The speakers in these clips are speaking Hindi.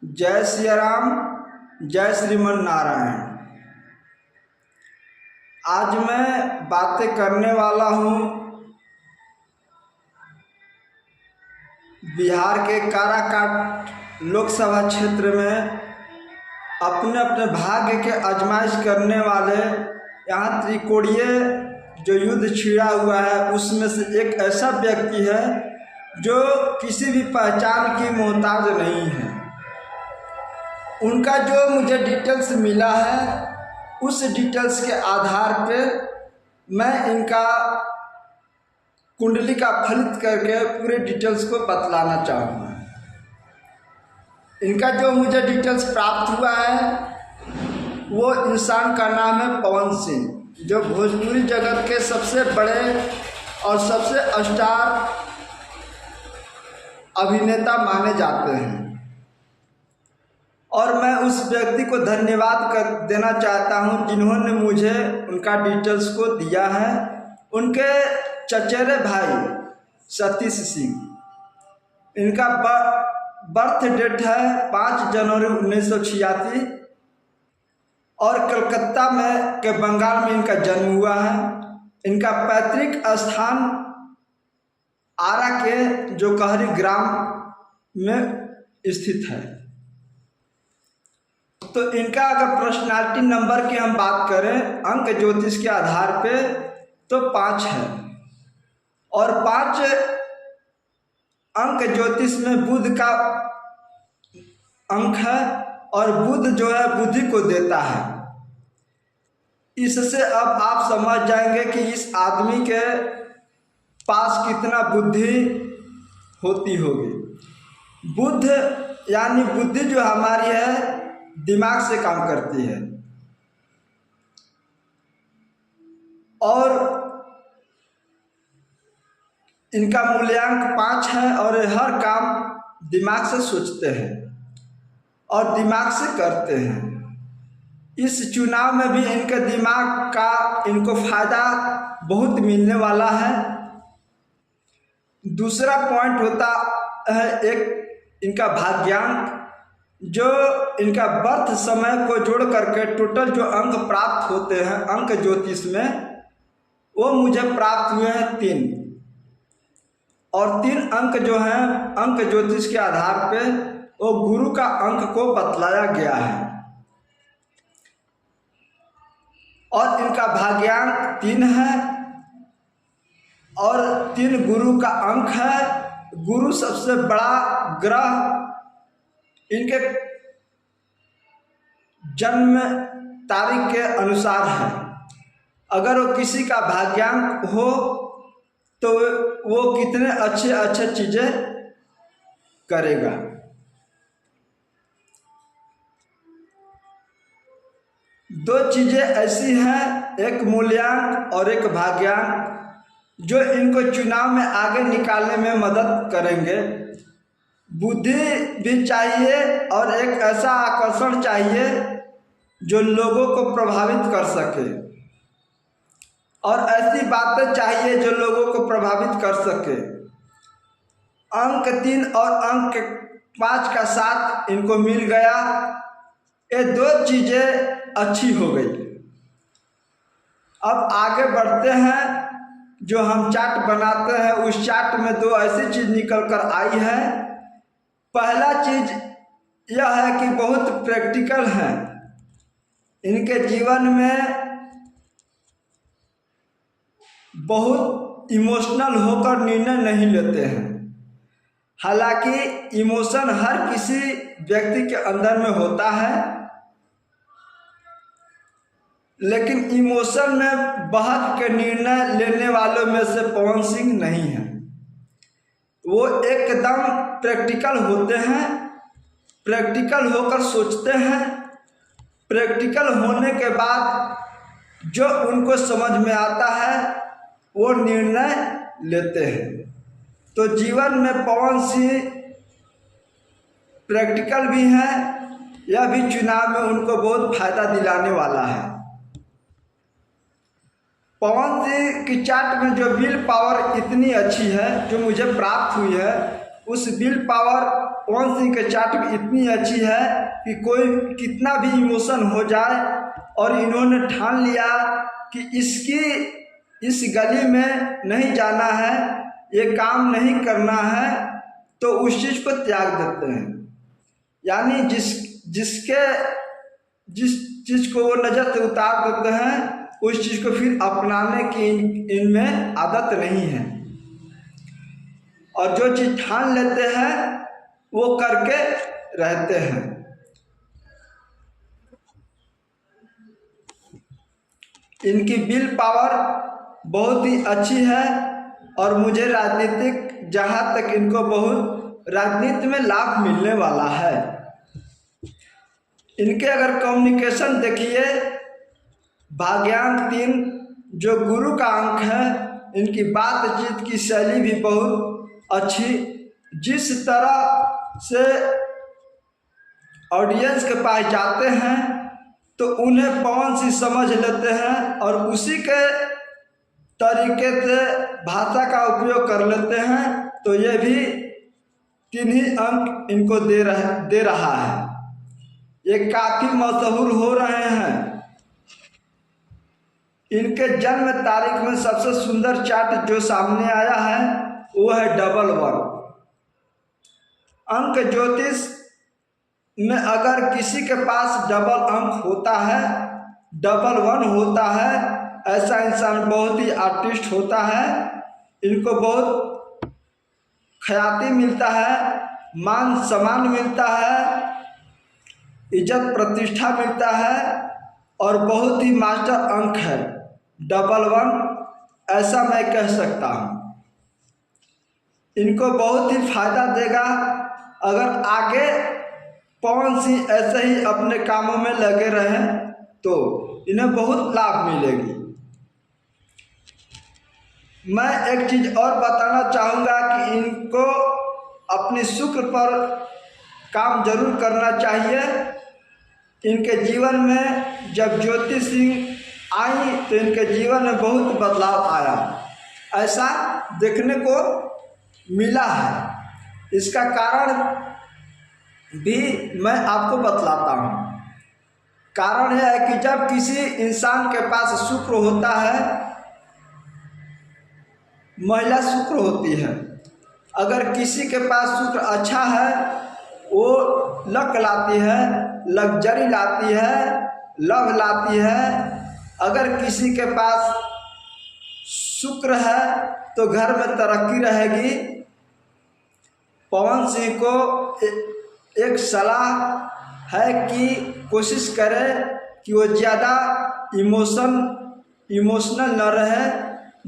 जय सिया राम, जय श्रीमन नारायण। आज मैं बातें करने वाला हूँ बिहार के काराकाट लोकसभा क्षेत्र में अपने अपने भाग्य के आजमाइश करने वाले यहाँ त्रिकोणीय जो युद्ध छिड़ा हुआ है उसमें से एक ऐसा व्यक्ति है जो किसी भी पहचान की मोहताज नहीं है। उनका जो मुझे डिटेल्स मिला है उस डिटेल्स के आधार पे मैं इनका कुंडली का फलित करके पूरे डिटेल्स को बतलाना चाहूँगा। इनका जो मुझे डिटेल्स प्राप्त हुआ है वो इंसान का नाम है पवन सिंह, जो भोजपुरी जगत के सबसे बड़े और सबसे स्टार अभिनेता माने जाते हैं। और मैं उस व्यक्ति को धन्यवाद कर देना चाहता हूं जिन्होंने मुझे उनका डिटेल्स को दिया है। उनके चचेरे भाई सतीश सिंह, इनका बर्थ डेट है 5 जनवरी 1986 और कलकत्ता में के बंगाल में इनका जन्म हुआ है। इनका पैतृक स्थान आरा के जो कहरी ग्राम में स्थित है। तो इनका अगर पर्सनालिटी नंबर की हम बात करें अंक ज्योतिष के आधार पे तो 5 है और 5 अंक ज्योतिष में बुध का अंक है और बुध जो है बुद्धि को देता है। इससे अब आप समझ जाएंगे कि इस आदमी के पास कितना बुद्धि होती होगी। बुध यानी बुद्धि जो हमारी है दिमाग से काम करती है और इनका मूल्यांक 5 है और हर काम दिमाग से सोचते हैं और दिमाग से करते हैं। इस चुनाव में भी इनके दिमाग का इनको फायदा बहुत मिलने वाला है। दूसरा पॉइंट होता है एक इनका भाग्यांक, जो इनका बर्थ समय को जोड़ करके टोटल जो अंक प्राप्त होते हैं अंक ज्योतिष में वो मुझे प्राप्त हुए हैं 3 और 3 अंक जो हैं अंक ज्योतिष के आधार पे वो गुरु का अंक को बतलाया गया है और इनका भाग्यांक 3 है और 3 गुरु का अंक है। गुरु सबसे बड़ा ग्रह इनके जन्म तारीख के अनुसार है। अगर वो किसी का भाग्यांक हो तो वो कितने अच्छे अच्छे चीज़ें करेगा। दो चीज़ें ऐसी हैं, एक मूल्यांक और एक भाग्यांक, जो इनको चुनाव में आगे निकालने में मदद करेंगे। बुद्धि भी चाहिए और एक ऐसा आकर्षण चाहिए जो लोगों को प्रभावित कर सके और ऐसी बातें चाहिए जो लोगों को प्रभावित कर सके। अंक 3 और अंक 5 का साथ इनको मिल गया। ये 2 चीज़ें अच्छी हो गई। अब आगे बढ़ते हैं। जो हम चार्ट बनाते हैं उस चार्ट में 2 ऐसी चीज़ निकल कर आई है। पहला चीज यह है कि बहुत प्रैक्टिकल है। इनके जीवन में बहुत इमोशनल होकर निर्णय नहीं लेते हैं। हालांकि इमोशन हर किसी व्यक्ति के अंदर में होता है, लेकिन इमोशन में बहक के निर्णय लेने वालों में से पवन सिंह नहीं है। वो एकदम प्रैक्टिकल होते हैं, प्रैक्टिकल होकर सोचते हैं, प्रैक्टिकल होने के बाद जो उनको समझ में आता है वो निर्णय लेते हैं। तो जीवन में पवन सिंह प्रैक्टिकल भी हैं, यह भी चुनाव में उनको बहुत फायदा दिलाने वाला है। पवन सिंह की चार्ट में जो विल पावर इतनी अच्छी है जो मुझे प्राप्त हुई है, उस विल पावर पवन सिंह के चार्ट इतनी अच्छी है कि कोई कितना भी इमोशन हो जाए और इन्होंने ठान लिया कि इस गली में नहीं जाना है, ये काम नहीं करना है, तो उस चीज़ को त्याग देते हैं। यानी जिस चीज़ को वो नज़र से उतार देते हैं उस चीज़ को फिर अपनाने की इनमें आदत नहीं है, और जो चीज़ ठान लेते हैं वो करके रहते हैं। इनकी विल पावर बहुत ही अच्छी है और मुझे राजनीतिक जहाँ तक इनको बहुत राजनीति में लाभ मिलने वाला है। इनके अगर कम्युनिकेशन देखिए, भाग्यांक 3 जो गुरु का अंक है, इनकी बातचीत की शैली भी बहुत अच्छी। जिस तरह से ऑडियंस के पास जाते हैं तो उन्हें पवन सिंह समझ लेते हैं और उसी के तरीके से भाषा का उपयोग कर लेते हैं, तो ये भी 3 ही अंक इनको दे रहा है। ये काफ़ी मशहूर हो रहे हैं। इनके जन्म तारीख में सबसे सुंदर चार्ट जो सामने आया है वो है 11। अंक ज्योतिष में अगर किसी के पास डबल अंक होता है, 11 होता है, ऐसा इंसान बहुत ही आर्टिस्ट होता है। इनको बहुत ख्याति मिलता है, मान सम्मान मिलता है, इज्जत प्रतिष्ठा मिलता है और बहुत ही मास्टर अंक है 11, ऐसा मैं कह सकता हूँ। इनको बहुत ही फायदा देगा अगर आगे पवन सिंह ऐसे ही अपने कामों में लगे रहें तो इन्हें बहुत लाभ मिलेगी। मैं एक चीज़ और बताना चाहूँगा कि इनको अपनी शुक्र पर काम जरूर करना चाहिए। इनके जीवन में जब ज्योति सिंह आई तो इनके जीवन में बहुत बदलाव आया, ऐसा देखने को मिला है। इसका कारण भी मैं आपको बतलाता हूँ। कारण यह है कि जब किसी इंसान के पास शुक्र होता है, महिला शुक्र होती है, अगर किसी के पास शुक्र अच्छा है वो लक लाती है, लग्जरी लाती है, लव लाती है। अगर किसी के पास शुक्र है तो घर में तरक्की रहेगी। पवन सिंह को एक सलाह है कि कोशिश करें कि वो ज़्यादा इमोशनल न रहे।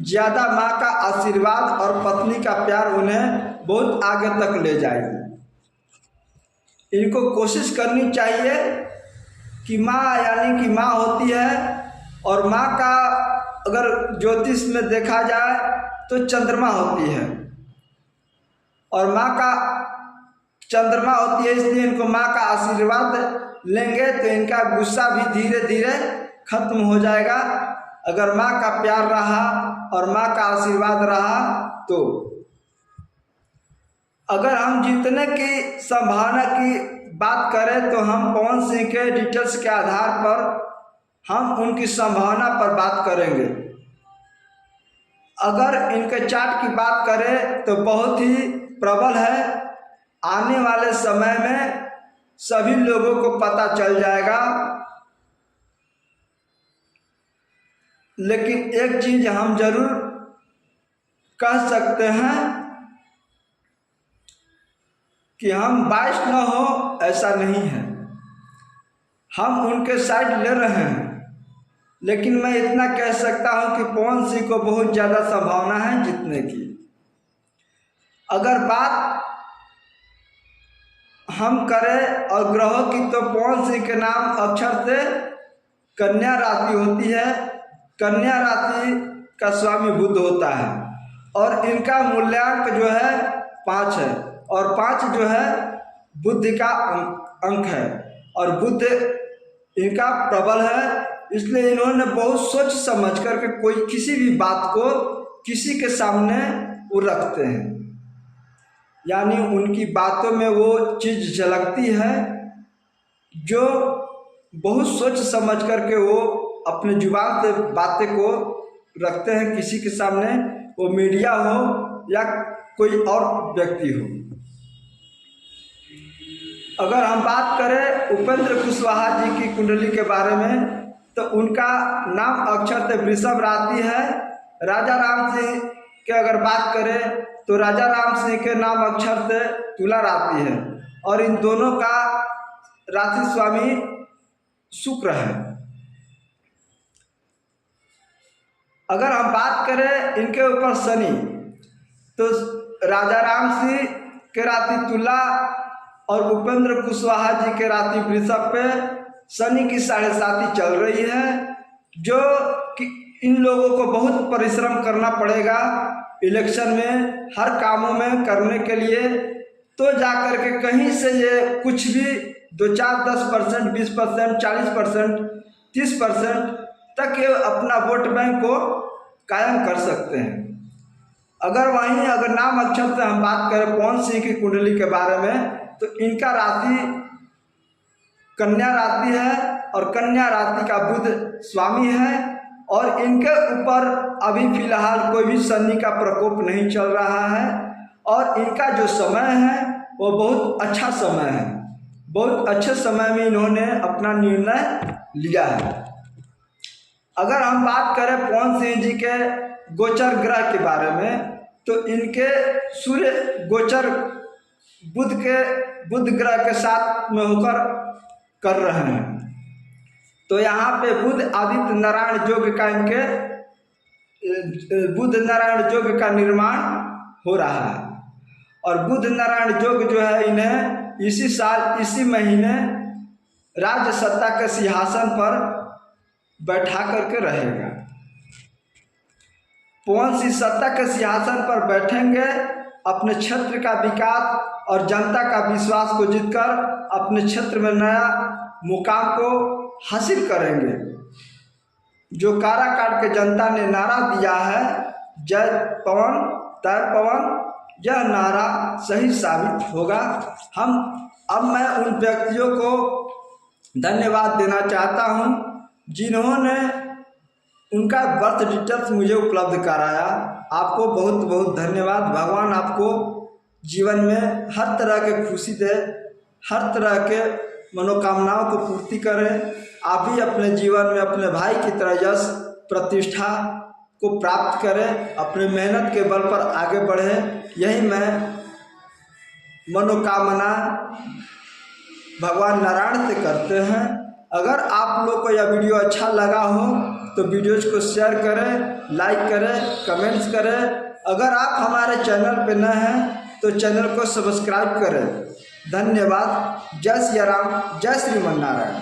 ज़्यादा माँ का आशीर्वाद और पत्नी का प्यार उन्हें बहुत आगे तक ले जाएगी। इनको कोशिश करनी चाहिए कि माँ यानी कि माँ होती है, और माँ का अगर ज्योतिष में देखा जाए तो चंद्रमा होती है, और माँ का चंद्रमा होती है, इसलिए इनको माँ का आशीर्वाद लेंगे तो इनका गुस्सा भी धीरे धीरे खत्म हो जाएगा। अगर माँ का प्यार रहा और माँ का आशीर्वाद रहा तो अगर हम जीतने की संभावना की बात करें तो हम पवन सिंह के डिटेल्स के आधार पर हम उनकी संभावना पर बात करेंगे। अगर इनके चार्ट की बात करें तो बहुत ही प्रबल है। आने वाले समय में सभी लोगों को पता चल जाएगा। लेकिन एक चीज हम जरूर कह सकते हैं कि हम बाइस न हो, ऐसा नहीं है। हम उनके साइड ले रहे हैं, लेकिन मैं इतना कह सकता हूं कि पवन सिंह को बहुत ज़्यादा संभावना है जीतने की। अगर बात हम करें और ग्रहों की तो पवन सिंह के नाम अक्षर से कन्या राशि होती है। कन्या राशि का स्वामी बुध होता है और इनका मूल्यांक जो है 5 है, और 5 जो है बुध का अंक है, और बुध इनका प्रबल है। इसलिए इन्होंने बहुत सोच समझ करके कोई किसी भी बात को किसी के सामने वो रखते हैं। यानी उनकी बातों में वो चीज़ झलकती है जो बहुत सोच समझ करके वो अपने जुबान से बातें को रखते हैं किसी के सामने, वो मीडिया हो या कोई और व्यक्ति हो। अगर हम बात करें उपेंद्र कुशवाहा जी की कुंडली के बारे में, तो उनका नाम अक्षर से वृषभ राशि है। राजा राम सिंह के अगर बात करें तो राजा राम सिंह के नाम अक्षर से तुला राशि है, और इन दोनों का राशि स्वामी शुक्र है। अगर हम बात करें इनके ऊपर शनि, तो राजा राम सिंह के राशि तुला और उपेंद्र कुशवाहा जी के राशि वृषभ पे शनि की 7.5 चल रही है, जो कि इन लोगों को बहुत परिश्रम करना पड़ेगा इलेक्शन में हर कामों में करने के लिए, तो जाकर के कहीं से ये कुछ भी 2-4, 10%, 20%, 40%, 30% तक ये अपना वोट बैंक को कायम कर सकते हैं। अगर नाम अक्षर से हम बात करें पवन सिंह की कुंडली के बारे में, तो इनका राशि कन्या राशि है, और कन्या राशि का बुध स्वामी है, और इनके ऊपर अभी फिलहाल कोई भी शनि का प्रकोप नहीं चल रहा है, और इनका जो समय है वो बहुत अच्छा समय है। बहुत अच्छे समय में इन्होंने अपना निर्णय लिया है। अगर हम बात करें पवन सिंह जी के गोचर ग्रह के बारे में, तो इनके सूर्य गोचर बुध ग्रह के साथ में होकर कर रहे हैं, तो यहाँ पे बुध आदित्य नारायण योग का इनके बुध नारायण योग का निर्माण हो रहा है। और बुध नारायण योग जो है इन्हें इसी साल इसी महीने राज्य सत्ता के सिंहासन पर बैठा करके रहेगा। पवन सिंह सत्ता के सिंहासन पर बैठेंगे, अपने क्षेत्र का विकास और जनता का विश्वास को जीतकर अपने क्षेत्र में नया मुकाम को हासिल करेंगे। जो काराकाट के जनता ने नारा दिया है जय पवन तय पवन, यह नारा सही साबित होगा। अब मैं उन व्यक्तियों को धन्यवाद देना चाहता हूं जिन्होंने उनका बर्थ डिटेल्स मुझे उपलब्ध कराया। आपको बहुत बहुत धन्यवाद। भगवान आपको जीवन में हर तरह के खुशी दे, हर तरह के मनोकामनाओं को पूर्ति करें। आप भी अपने जीवन में अपने भाई की तरह यश प्रतिष्ठा को प्राप्त करें, अपने मेहनत के बल पर आगे बढ़ें। यही मैं मनोकामना भगवान नारायण से करते हैं। अगर आप लोग को यह वीडियो अच्छा लगा हो तो वीडियोज़ को शेयर करें, लाइक करें, कमेंट्स करें। अगर आप हमारे चैनल पर नए हैं तो चैनल को सब्सक्राइब करें। धन्यवाद। जय सिया राम, जय श्रीमन नारायण।